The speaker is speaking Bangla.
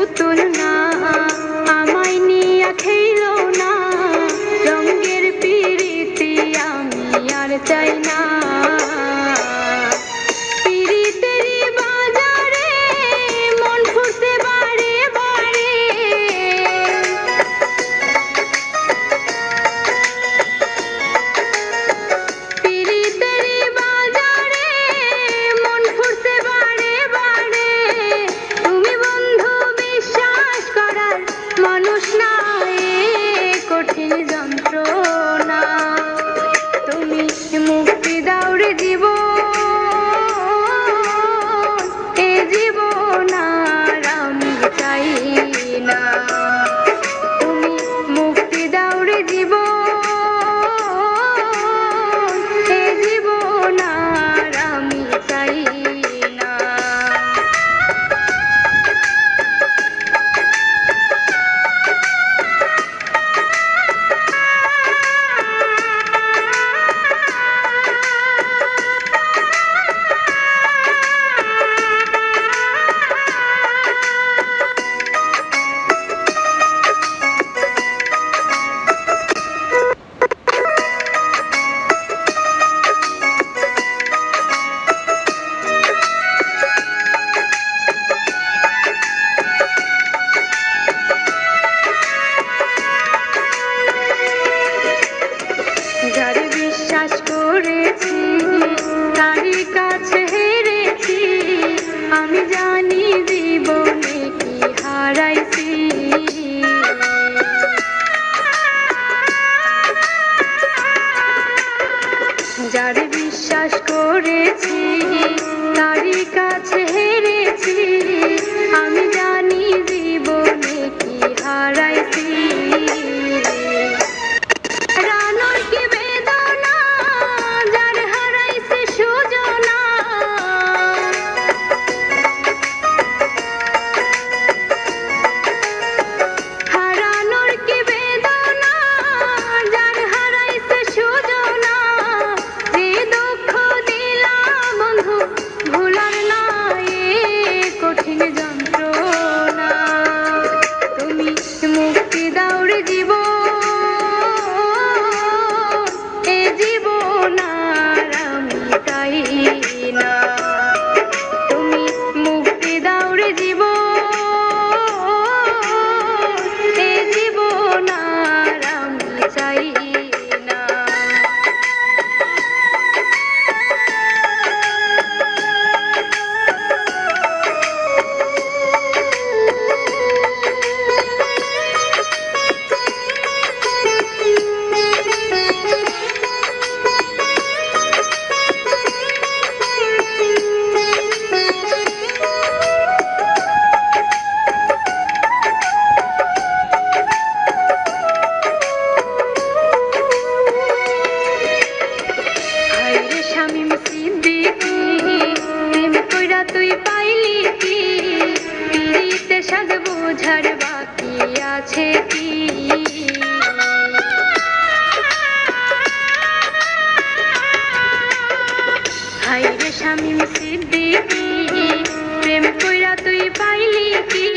পুতুল না, আমায় নিয়া খেলো না, রঙের পিরিতি আমি আর চাই না। পিরিতেরি বাজারে মন ফুসে বারে বারে, পিরিতেরি বাজারে মন ফুসে বারে বারে। তুমি বন্ধু বিশ্বাস করার মানুষ না, এ কঠিন যন্ত্রণা। তুমি মুক্তি দাও রে জীবন, এ জীবন আর আমি চাই না। তুমি মুক্তি দাও রে জীবন, এ জীবন আর আমি চাই না। যার বিশ্বাস করেছি তারই কাছে হেরেছি, আমি জানি জীবনে কি হারাইছি। যার বিশ্বাস করেছি তারই কাছে হেরেছি, আমি জানি জীবনে কি হারাইছি। হারানোর কি বেদনা, যার হারাইছে সুজনা। হারানোর কি বেদনা, যার হারাইছে সুজনা। যে দুঃখ দিলা বন্ধু ভুলার না, এ কঠিন যন্ত্রণা। তুমি মুক্তি দাও রে জীবন, এ জীবন আর আমি চাই না। তুমি মুক্তি দাও রে জীবন, এ জীবন আর আমি চাই না। হায়রে শামীম সিদ্দিকী, প্রেম কইরা তুই পাইলি কি? পিরিতে সাজ বোঝার বাকি আছে কি? হায়রে শামীম সিদ্দিকী, প্রেম কইরা তুই পাইলি কি?